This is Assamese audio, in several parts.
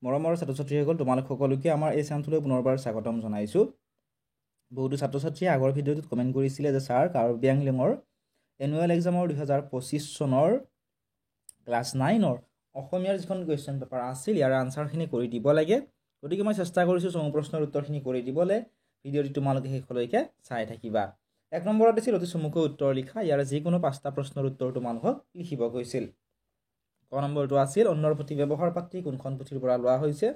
মৰমৰ ছাত্ৰ-ছাত্ৰীসকল তোমালোক সকলোকে আমাৰ এই চেনেলটোলৈ পুনৰবাৰ স্বাগতম জনাইছোঁ। বহুতো ছাত্ৰ-ছাত্ৰীয়ে আগৰ ভিডিঅ'টোত কমেণ্ট কৰিছিলে যে ছাৰ কাৰ্বি আংলঙৰ এনুৱেল এক্সামৰ 2025 চনৰ ক্লাছ 9ৰ অসমীয়াৰ যিখন কুৱেশ্যন পেপাৰ আছিল ইয়াৰ আনচাৰখিনি কৰি দিব লাগে। গতিকে মই চেষ্টা কৰিছোঁ চমু প্ৰশ্নৰ উত্তৰখিনি কৰি দিবলৈ। ভিডিঅ'টি তোমালোকে শেষলৈকে চাই থাকিবা। 1 নম্বৰত দিছিল অতি চমুকৈ উত্তৰ লিখা। ইয়াৰ যিকোনো 5টা প্ৰশ্নৰ উত্তৰ তোমালোকক লিখিব কৈছিল। ক নম্বৰটো আছিল অন্যৰ প্ৰতি ব্যৱহাৰ পাতি কোনখন পুথিৰ পৰা লোৱা হৈছে।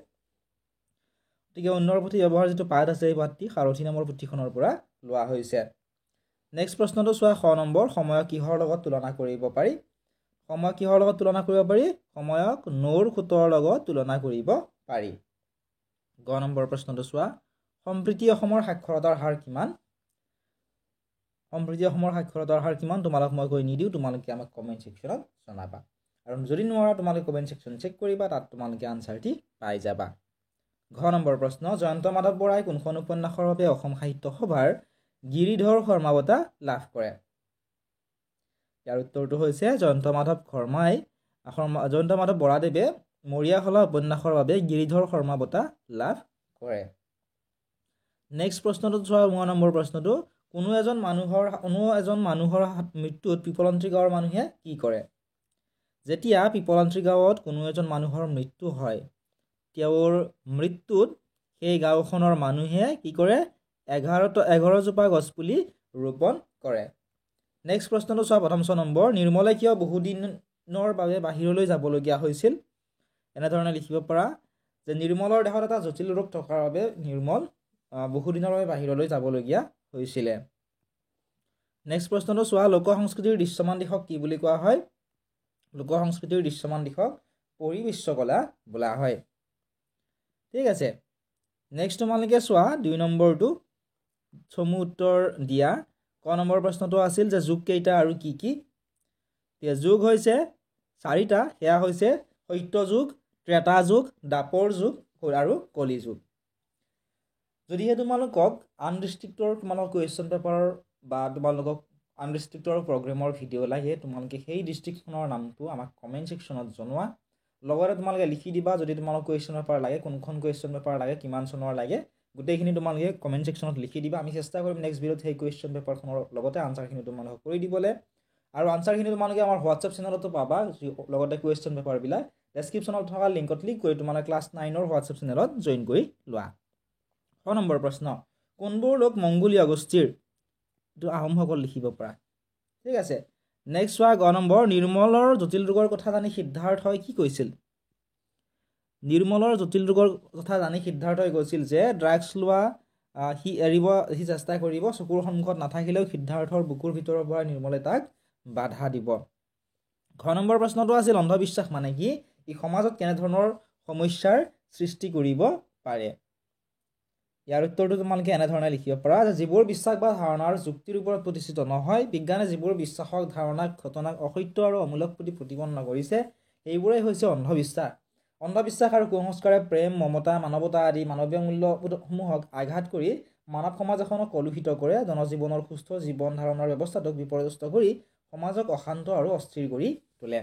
গতিকে অন্যৰ প্ৰতি ব্যৱহাৰ যিটো পাঠ আছে এই পাঠটি সাৰথি নামৰ পুথিখনৰ পৰা লোৱা হৈছে। নেক্সট প্ৰশ্নটো চোৱা খ নম্বৰ সময়ক কিহৰ লগত তুলনা কৰিব পাৰি। সময়ক কিহৰ লগত তুলনা কৰিব পাৰি? সময়ক নৌৰ খুঁটৰ লগত তুলনা কৰিব পাৰি। গ নম্বৰ প্ৰশ্নটো চোৱা সম্প্ৰীতি অসমৰ সাক্ষৰতাৰ হাৰ কিমান? সম্প্ৰীতি অসমৰ সাক্ষৰতাৰ হাৰ কিমান তোমালোক মই কৈ নিদিওঁ, তোমালোকে আমাক কমেণ্ট ছেকশ্যনত জনাবা। আৰু যদি নোৱাৰা তোমালোকে কমেণ্ট ছেকশ্যন চেক কৰিবা, তাত তোমালোকে আনচাৰটি পাই যাবা। ঘ নম্বৰ প্ৰশ্ন জয়ন্ত মাধৱ বৰাই কোনখন উপন্যাসৰ বাবে অসম সাহিত্য সভাৰ গিৰিধৰ শৰ্মা বঁটা লাভ কৰে? ইয়াৰ উত্তৰটো হৈছে জয়ন্ত মাধৱ বৰাদেৱে মৰিয়াহলা উপন্যাসৰ বাবে গিৰিধৰ শৰ্মা বঁটা লাভ কৰে। নেক্সট প্ৰশ্নটো চোৱা 9 নম্বৰ প্ৰশ্নটো কোনো এজন মানুহৰ মৃত্যুত পিপলন্ত্ৰী গাঁৱৰ মানুহে কি কৰে? যেতিয়া পিপলন্ত্ৰী গাঁৱত কোনো এজন মানুহৰ মৃত্যু হয়, তেওঁৰ মৃত্যুত সেই গাঁওখনৰ মানুহে কি কৰে? 11 জোপা গছপুলি ৰোপণ কৰে। নেক্সট প্ৰশ্নটো চোৱা প্ৰথম 6 নম্বৰ নিৰ্মলে কিয় বহুদিনৰ বাবে বাহিৰলৈ যাবলগীয়া হৈছিল? এনেধৰণে লিখিব পাৰা যে নিৰ্মলৰ দেহত এটা জটিল ৰোগ থকাৰ বাবে নিৰ্মল বহুদিনৰ বাবে বাহিৰলৈ যাবলগীয়া হৈছিলে। নেক্সট প্ৰশ্নটো চোৱা লোক সংস্কৃতিৰ দৃশ্যমান দিশক কি বুলি কোৱা হয়? লোক সংস্কৃতিৰ দৃশ্যমান দিশক পৰিবিশ্বকলা বোলা হয়। ঠিক আছে। নেক্সট তোমালোকে চোৱা 2 নম্বৰটো চমু উত্তৰ দিয়া। ক নম্বৰ প্ৰশ্নটো আছিল যে যুগ কেইটা আৰু কি কি? যুগ হৈছে 4টা, সেয়া হৈছে সত্য যুগ, ত্ৰেতা যুগ, দ্বাপৰ যুগ আৰু কলি যুগ। যদিহে তোমালোকক আনডিষ্ট্ৰিক্টৰ তোমালোকৰ কুৱেশ্যন পেপাৰৰ বা তোমালোকক আনডিষ্ট্ৰিক্টৰ প্ৰগ্ৰেমৰ ভিডিঅ' লাগে, তোমালোকে সেই ডিষ্ট্ৰিক্টখনৰ নামটো আমাক কমেণ্ট ছেকশ্যনত জনোৱা। লগতে তোমালোকে লিখি দিবা যদি তোমালোক কুৱেশ্যন পেপাৰ লাগে, কোনখন কুৱেশ্যন পেপাৰ লাগে, কিমান চনৰ লাগে, গোটেইখিনি তোমালোকে কমেণ্ট ছেকশ্যনত লিখি দিবা। আমি চেষ্টা কৰিম নেক্সট ভিডিঅ'ত সেই কুৱেশ্যন পেপাৰখনৰ লগতে আনচাৰখিনি তোমালোকক কৰি দিবলৈ। আৰু আনচাৰখিনি তোমালোকে আমাৰ হোৱাটছআপ চেনেলতো পাবা, লগতে কুৱেশ্যন পেপাৰবিলাক ডেছক্ৰিপশ্যনত থকা লিংকত ক্লিক কৰি তোমালোকে ক্লাছ 9ৰ হোৱাটছআপ চেনেলত জইন কৰি লোৱা। ক নম্বৰ প্ৰশ্ন কোনবোৰ লোক মংগোলীয় গোষ্ঠীৰ? এইটো আহোমসকল লিখিব পৰা। ঠিক আছে। নেক্সট চোৱা গ নম্বৰ নিৰ্মলৰ জটিল ৰোগৰ কথা জানি সিদ্ধাৰ্থই কি কৈছিল? নিৰ্মলৰ জটিল ৰোগৰ কথা জানি সিদ্ধাৰ্থই কৈছিল যে ড্ৰাগছ লোৱা সি চেষ্টা কৰিব, চকুৰ সন্মুখত নাথাকিলেও সিদ্ধাৰ্থৰ বুকুৰ ভিতৰৰ পৰা নিৰ্মলে তাক বাধা দিব। ঘ নম্বৰ প্ৰশ্নটো আছিল অন্ধবিশ্বাস মানে কি? ই সমাজত কেনেধৰণৰ সমস্যাৰ সৃষ্টি কৰিব পাৰে? ইয়াৰ উত্তৰটো তোমালোকে এনেধৰণে লিখিব পাৰা যে যিবোৰ বিশ্বাস বা ধাৰণাৰ যুক্তিৰ ওপৰত প্ৰতিষ্ঠিত নহয়, বিজ্ঞানে যিবোৰ বিশ্বাসক ধাৰণাক ঘটনাক অসত্য আৰু অমূলক বুলি প্ৰতিপন্ন কৰিছে, সেইবোৰেই হৈছে অন্ধবিশ্বাস। অন্ধবিশ্বাস আৰু কুসংস্কাৰে প্ৰেম, মমতা, মানৱতা আদি মানৱীয় মূল্যসমূহক আঘাত কৰি মানৱ সমাজ এখনক কলুষিত কৰে, জনজীৱনৰ সুস্থ জীৱন ধাৰণৰ ব্যৱস্থাটোক বিপৰ্যস্ত কৰি সমাজক অশান্ত আৰু অস্থিৰ কৰি তোলে।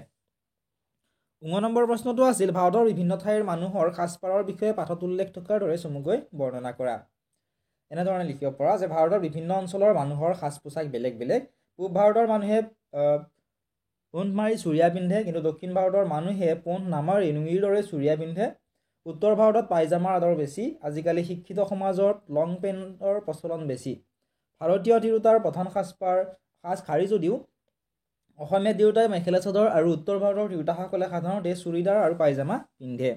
9 নম্বৰ প্ৰশ্নটো আছিল ভাৰতৰ বিভিন্ন ঠাইৰ মানুহৰ সাজপাৰৰ বিষয়ে পাঠত উল্লেখ থকাৰ দৰে চমুকৈ বৰ্ণনা কৰা। এনেধৰণে লিখিব পৰা যে ভাৰতৰ বিভিন্ন অঞ্চলৰ মানুহৰ সাজ পোছাক বেলেগ বেলেগ। পূব ভাৰতৰ মানুহে পোন্ধ মাৰি চুৰিয়া পিন্ধে, কিন্তু দক্ষিণ ভাৰতৰ মানুহে পোন্ধ নামাৰি নুইৰ দৰে চুৰিয়া পিন্ধে। উত্তৰ ভাৰতত পাইজামাৰ আদৰ বেছি। আজিকালি শিক্ষিত সমাজত লং পেণ্টৰ প্ৰচলন বেছি। ভাৰতীয় তিৰোতাৰ প্ৰধান সাজ শাৰী যদিও অসমীয়া তিৰোতাই মেখেলা চাদৰ আৰু উত্তৰ ভাৰতৰ তিৰোতাসকলে সাধাৰণতে চুৰিদাৰ আৰু পাইজামা পিন্ধে।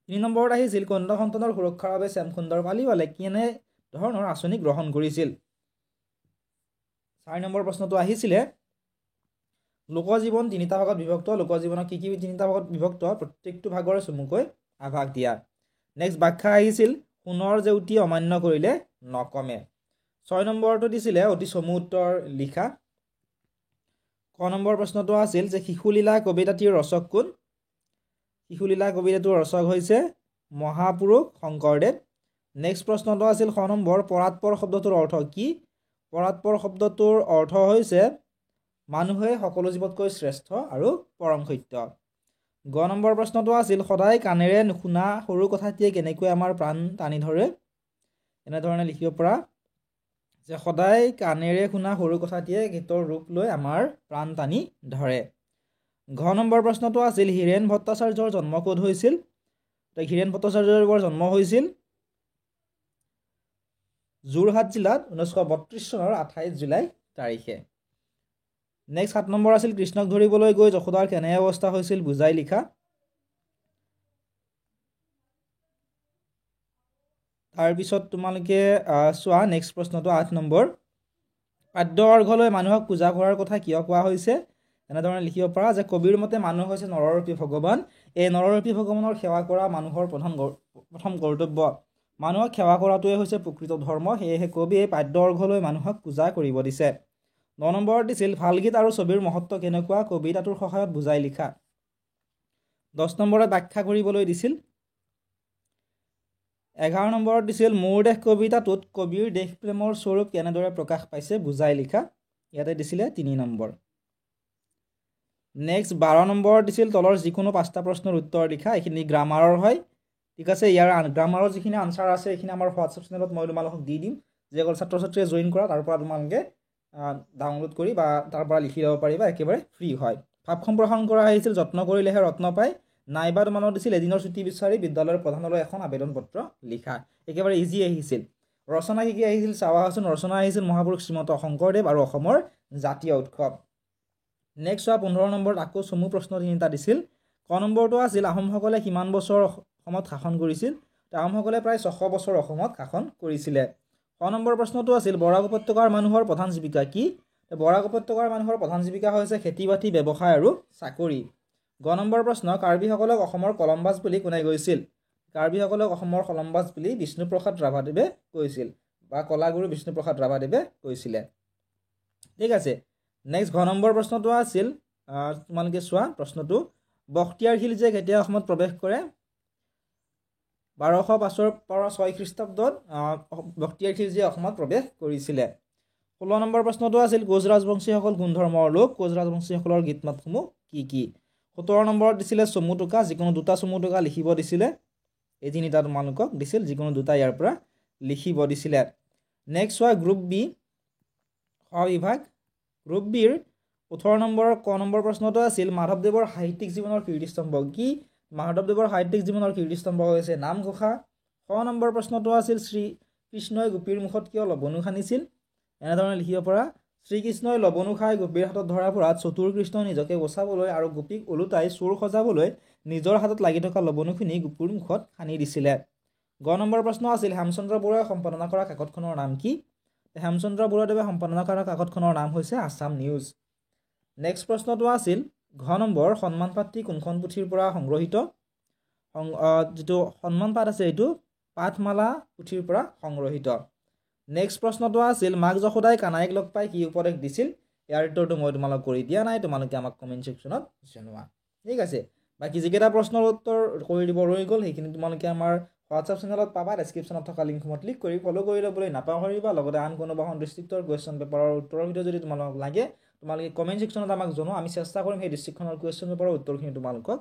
3 নম্বৰত আহিছিল কন্যা সন্তানৰ সুৰক্ষাৰ বাবে শ্যামসুন্দৰ পালিৱালে কেনে ধৰণৰ আঁচনি গ্ৰহণ কৰিছিল? 4 নম্বৰ প্ৰশ্নটো আহিছিলে লোকজীৱন 3টা ভাগত বিভক্ত। লোকজীৱনক কি 3টা ভাগত বিভক্ত? প্ৰত্যেকটো ভাগৰে চমুকৈ আভাস দিয়া। নেক্সট ব্যাখ্যা আহিছিল সোণৰ জেউতি অমান্য কৰিলে নকমে। 6 নম্বৰটো দিছিলে অতি চমু উত্তৰ লিখা। ক নম্বৰ প্ৰশ্নটো আছিল যে শিশুলীলা কবিতাটিৰ ৰচক কোন? শিশুলীলা কবিতাটোৰ ৰচক হৈছে মহাপুৰুষ শংকৰদেৱ। নেক্সট প্ৰশ্নটো আছিল খ নম্বৰ পৰাৎপৰ শব্দটোৰ অৰ্থ কি? পৰাৎপৰ শব্দটোৰ অৰ্থ হৈছে মানুহে সকলো জীৱতকৈ শ্ৰেষ্ঠ আৰু পৰম সত্য। গ নম্বৰ প্ৰশ্নটো আছিল সদায় কাণেৰে নুশুনা সৰু কথাটিয়ে কেনেকৈ আমাৰ প্ৰাণ টানি ধৰে এনেধৰণে লিখিব পৰা যে সদায় কাণেৰে শুনা সৰু কথাটিয়ে গীতৰ ৰূপ লৈ আমাৰ প্ৰাণ টানি ধৰে ঘ নম্বৰ প্ৰশ্নটো আছিল হীৰেণ ভট্টাচাৰ্যৰ জন্ম ক'ত হৈছিল হীৰেণ ভট্টাচাৰ্যৰ জন্ম হৈছিল যোৰহাট জিলাত 1932 চনৰ 28 জুলাই তাৰিখে নেক্সট 7 নম্বৰ আছিল কৃষ্ণক ধৰিবলৈ গৈ যশোদাৰ কেনে অৱস্থা হৈছিল বুজাই লিখা তাৰপিছত তোমালোকে চোৱা নেক্সট প্ৰশ্নটো 8 নম্বৰ পাদ্য অৰ্ঘলৈ মানুহক পূজা কৰাৰ কথা কিয় কোৱা হৈছে এনেধৰণে লিখিব পৰা যে কবিৰ মতে মানুহ হৈছে নৰৰূপী ভগৱান এই নৰৰূপী ভগৱানৰ সেৱা কৰা মানুহৰ প্ৰথম কৰ্তব্য মানুহক সেৱা কৰাটোৱে হৈছে প্ৰকৃত ধৰ্ম সেয়েহে কবিয়ে পাদ্য অৰ্ঘলৈ মানুহক পূজা কৰিব দিছে 9 নম্বৰত দিছিল ভাল গীত আৰু ছবিৰ মহত্ব কেনেকুৱা কবিতাটোৰ সহায়ত বুজাই লিখা 10 নম্বৰত ব্যাখ্যা কৰিবলৈ দিছিল 11 নম্বৰত দিছিল মোৰ দেশ কবিতাটোত কবিৰ দেশ প্ৰেমৰ স্বৰূপ কেনেদৰে প্ৰকাশ পাইছে বুজাই লিখা ইয়াতে দিছিলে 3 নম্বৰ নেক্সট 12 নম্বৰত দিছিল তলৰ যিকোনো 5টা প্ৰশ্নৰ উত্তৰ লিখা এইখিনি গ্ৰামাৰৰ হয় ঠিক আছে ইয়াৰ গ্ৰামাৰৰ যিখিনি আনসাৰ আছে এইখিনি আমাৰ হোৱাটছআপ চেনেলত মই তোমালোকক দি দিম যিসকল ছাত্ৰ ছাত্ৰীয়ে জইন কৰা তাৰ পৰা তোমালোকে ডাউনলোড কৰি বা তাৰ পৰা লিখি ল'ব পাৰিবা একেবাৰে ফ্ৰী হয় ভাৱ সম্প্ৰসাৰণ কৰা আহিছিল যত্ন কৰিলেহে ৰত্ন পায় নাইবা তোমালোকক দিছিল এদিনৰ ছুটি বিচাৰি বিদ্যালয়ৰ প্ৰধানলৈ এখন আবেদন পত্ৰ লিখা একেবাৰে ইজি আহিছিল ৰচনা কি আহিছিল চাৱাচোন ৰচনা আহিছিল মহাপুৰুষ শ্ৰীমন্ত শংকৰদেৱ আৰু অসমৰ জাতীয় উৎসৱ নেক্সট 15 নম্বৰত আকৌ চমু প্ৰশ্ন তিনিটা দিছিল ক নম্বৰটো আছিল আহোমসকলে কিমান বছৰ অসমত শাসন কৰিছিল আহোমসকলে প্ৰায় 600 বছৰ অসমত শাসন কৰিছিলে ক নম্বৰ প্ৰশ্নটো আছিল বৰাক উপত্যকাৰ মানুহৰ প্ৰধান জীৱিকা কি বৰাক উপত্যকাৰ মানুহৰ প্ৰধান জীৱিকা হৈছে খেতি-বাতি ব্যৱসায় আৰু চাকৰি গ নম্বৰ প্ৰশ্ন কাৰ্বিসকলক অসমৰ কলম্বাছ বুলি কোনে কৈছিল কাৰ্বিসকলক অসমৰ কলম্বাছ বুলি বিষ্ণুপ্ৰসাদ ৰাভাদেৱে কৈছিল বা কলাগুৰু বিষ্ণুপ্ৰসাদ ৰাভাদেৱে কৈছিলে ঠিক আছে নেক্সট ঘ নম্বৰ প্ৰশ্নটো আছিল তোমালোকে চোৱা প্ৰশ্নটো বখতিয়াৰ খিলজীয়ে কেতিয়া অসমত প্ৰৱেশ কৰে 1205 পৰা 6 খ্ৰীষ্টাব্দত বখতিয়াৰ খিলজীয়ে অসমত প্ৰৱেশ কৰিছিলে 16 নম্বৰ প্ৰশ্নটো আছিল কোচ ৰাজবংশীসকল কোন ধৰ্মৰ লোক কোচ ৰাজবংশীসকলৰ গীতমাতসমূহ কি কি 17 নম্বৰত দিছিলে চমু টোকা যিকোনো দুটা চমু টোকা লিখিব দিছিলে এই তিনিটা তোমালোকক দিছিল যিকোনো দুটা ইয়াৰ পৰা লিখিব দিছিলে নেক্সট হয় গ্ৰুপ বি খ বিভাগ গ্ৰুপ বিৰ 18 নম্বৰৰ ক নম্বৰ প্ৰশ্নটো আছিল মাধৱদেৱৰ সাহিত্যিক জীৱনৰ কীৰ্তিস্তম্ভ কি মাধৱদেৱৰ সাহিত্যিক জীৱনৰ কীৰ্তিস্তম্ভ হৈছে নামঘোষা খ নম্বৰ প্ৰশ্নটো আছিল শ্ৰী কৃষ্ণই গোপীৰ মুখত কিয় লবনু খানিছিল এনেধৰণে লিখিব পৰা শ্ৰীকৃষ্ণই লবনু খাই গোপীৰ হাতত ধৰা পৰাত চতুৰ কৃষ্ণ নিজকে বচাবলৈ আৰু গোপীক ওলোটাই চোৰ সজাবলৈ নিজৰ হাতত লাগি থকা লবনুখিনি গোপীৰ মুখত খানি দিছিলে গ নম্বৰ প্ৰশ্ন আছিল হেমচন্দ্ৰ বৰুৱাই সম্পাদনা কৰা কাকতখনৰ নাম কি হেমচন্দ্ৰ বৰুৱাদেৱে সম্পাদনা কৰা কাকতখনৰ নাম হৈছে আছাম নিউজ নেক্সট প্ৰশ্নটো আছিল ঘ নম্বৰ সন্মান পাত্ৰী কোনখন পুথিৰ পৰা সংগ্ৰহিত যিটো সন্মান পাঠ আছে এইটো পাঠমালা পুথিৰ পৰা সংগ্ৰহিত নেক্সট প্ৰশ্নটো আছিল মাক যশোদাই কানাইক লগ পাই কি উপদেশ দিছিল ইয়াৰ উত্তৰটো মই তোমালোক কৰি দিয়া নাই তোমালোকে আমাক কমেন্ট সেকশনত জনোৱা ঠিক আছে বাকি যিকেইটা প্ৰশ্নৰ উত্তৰ কৰি দিব ৰৈ গ'ল সেইখিনি তোমালোকে আমাৰ হোৱাটছআপ চেনেলত পাবা ডেছক্ৰিপশ্যনত থকা লিংকসমূহ ক্লিক কৰি ফলো কৰি ল'বলৈ নাপাহৰিবা লগতে আন কোনোবা এখন ডিষ্ট্ৰিক্টৰ কুৱেশ্যন পেপাৰৰ উত্তৰৰ ভিডিঅ' যদি তোমালোকক লাগে তোমালোকে কমেন্ট সেকশনত আমাক জনোৱা আমি চেষ্টা কৰিম সেই ডিষ্ট্ৰিক্টখনৰ কুৱেশ্যন পেপাৰৰ উত্তৰখিনি তোমালোকক